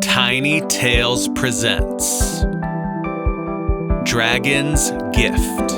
Tiny Tales presents Dragon's Gift.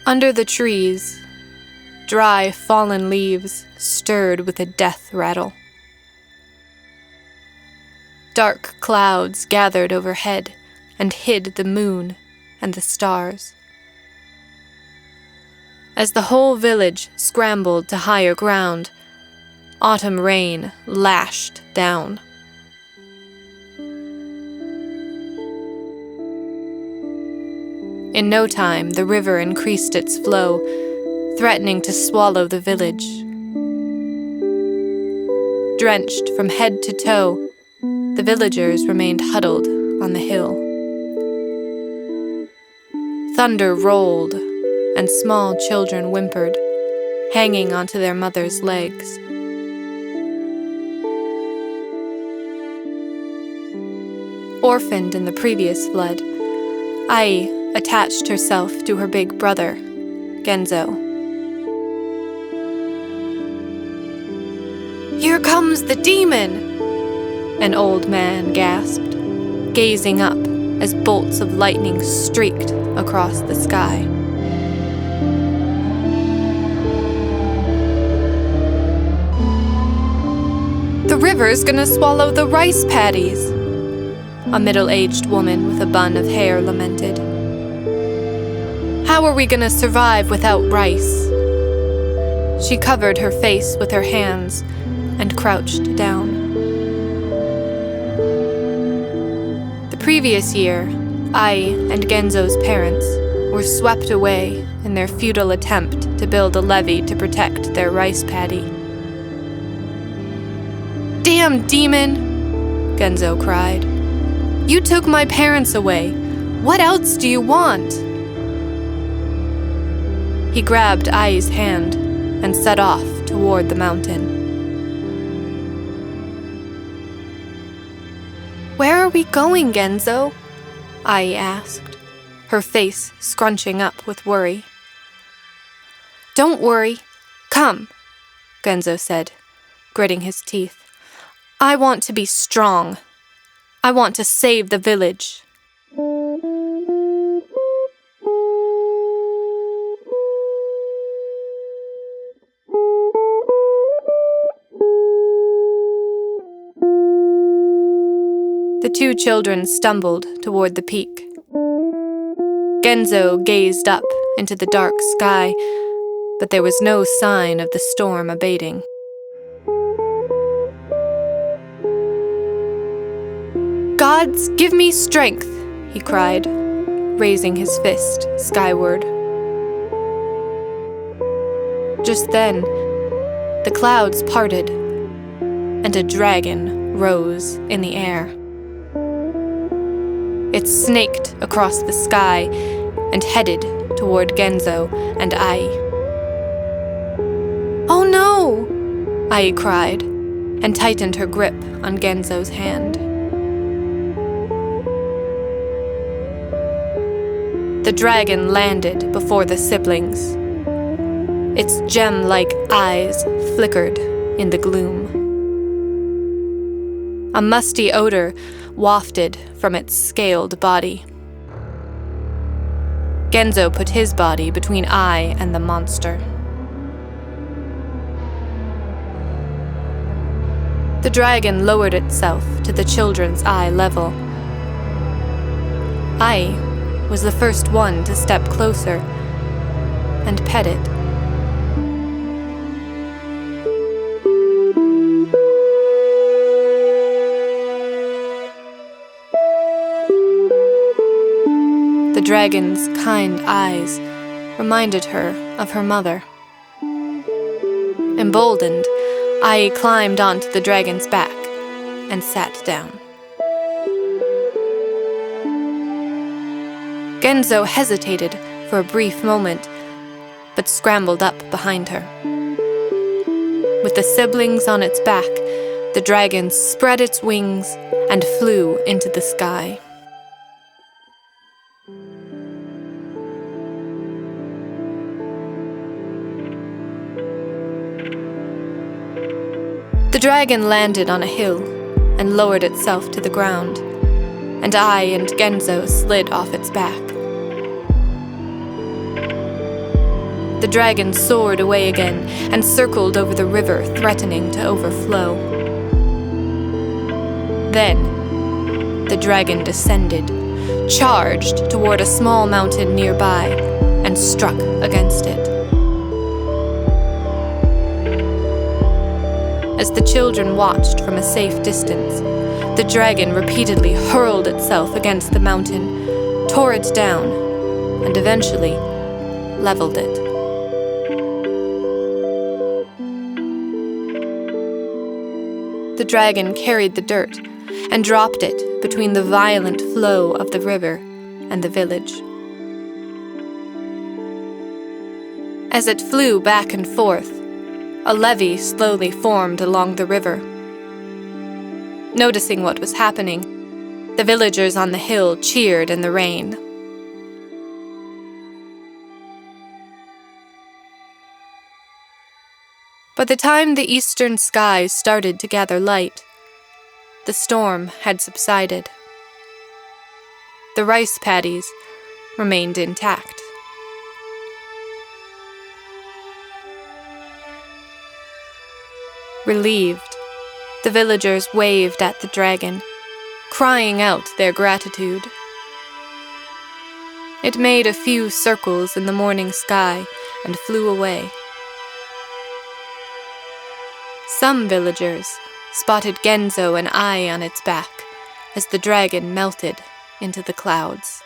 Under the trees, dry fallen leaves stirred with a death rattle. Dark clouds gathered overhead and hid the moon and the stars. As the whole village scrambled to higher ground, autumn rain lashed down. In no time, the river increased its flow, threatening to swallow the village. Drenched from head to toe, the villagers remained huddled on the hill. Thunder rolled, and small children whimpered, hanging onto their mothers' legs. Orphaned in the previous flood, Ai attached herself to her big brother, Genzo. "Here comes the demon!" an old man gasped, gazing up as bolts of lightning streaked across the sky. "The river's gonna swallow the rice paddies," a middle-aged woman with a bun of hair lamented. "How are we gonna survive without rice?" She covered her face with her hands and crouched down. The previous year, Ai and Genzo's parents were swept away in their futile attempt to build a levee to protect their rice paddy. "Damn demon!" Genzo cried. "You took my parents away. What else do you want?" He grabbed Ai's hand and set off toward the mountain. "Where are we going, Genzo?" Ai asked, her face scrunching up with worry. "Don't worry. Come," Genzo said, gritting his teeth. "I want to be strong. I want to save the village." The two children stumbled toward the peak. Genzo gazed up into the dark sky, but there was no sign of the storm abating. "Gods, give me strength," he cried, raising his fist skyward. Just then, the clouds parted, and a dragon rose in the air. It snaked across the sky and headed toward Genzo and Ai. "Oh no!" Ai cried, and tightened her grip on Genzo's hand. The dragon landed before the siblings. Its gem-like eyes flickered in the gloom. A musty odor wafted from its scaled body. Genzo put his body between Ai and the monster. The dragon lowered itself to the children's eye level. Ai was the first one to step closer and pet it. dragon's kind eyes reminded her of her mother. Emboldened, Ai climbed onto the dragon's back and sat down. Genzo hesitated for a brief moment, but scrambled up behind her. With the siblings on its back, the dragon spread its wings and flew into the sky. The dragon landed on a hill and lowered itself to the ground, and Ai and Genzo slid off its back. The dragon soared away again and circled over the river, threatening to overflow. Then, the dragon descended, charged toward a small mountain nearby, and struck against it. As the children watched from a safe distance, the dragon repeatedly hurled itself against the mountain, tore it down, and eventually leveled it. The dragon carried the dirt and dropped it between the violent flow of the river and the village. As it flew back and forth, a levee slowly formed along the river. Noticing what was happening, the villagers on the hill cheered in the rain. By the time the eastern skies started to gather light, the storm had subsided. The rice paddies remained intact. Relieved, the villagers waved at the dragon, crying out their gratitude. It made a few circles in the morning sky and flew away. Some villagers spotted Genzo and Ai on its back as the dragon melted into the clouds.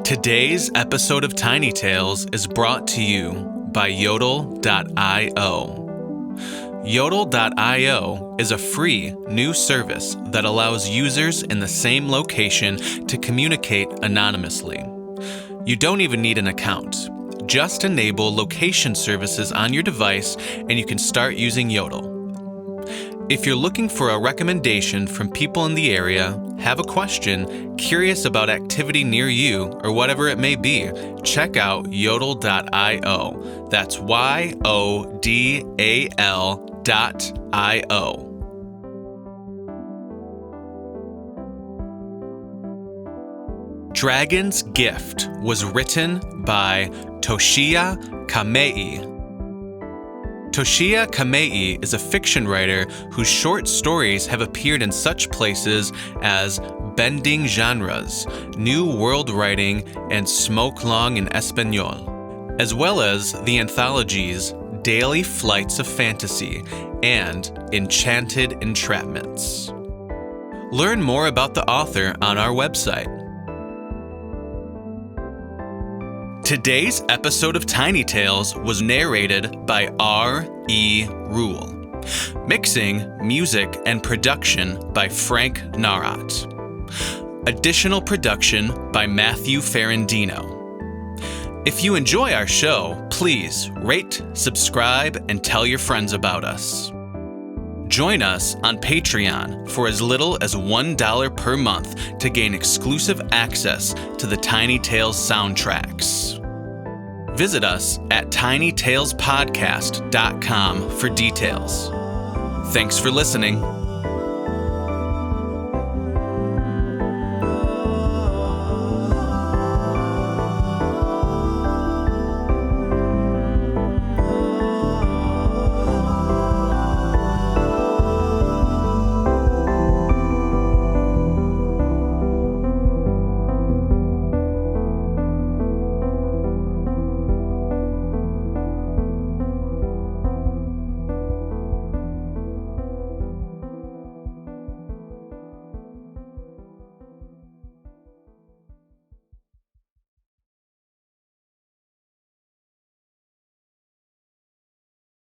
Today's episode of Tiny Tales is brought to you by Yodel.io. Yodel.io is a free new service that allows users in the same location to communicate anonymously. You don't even need an account. Just enable location services on your device and you can start using Yodel. If you're looking for a recommendation from people in the area, have a question, curious about activity near you, or whatever it may be, check out Yodel.io. That's YODAL.io. Dragon's Gift was written by Toshiya Kamei. Toshiya Kamei is a fiction writer whose short stories have appeared in such places as Bending Genres, New World Writing, and SmokeLong in Español, as well as the anthologies Daily Flights of Fantasy and Enchanted Entrapments. Learn more about the author on our website. Today's episode of Tiny Tales was narrated by R.E. Rule. Mixing, music, and production by Frank Nawrot. Additional production by Matthew Ferrandino. If you enjoy our show, please rate, subscribe, and tell your friends about us. Join us on Patreon for as little as $1 per month to gain exclusive access to the Tiny Tales soundtracks. Visit us at tinytalespodcast.com for details. Thanks for listening.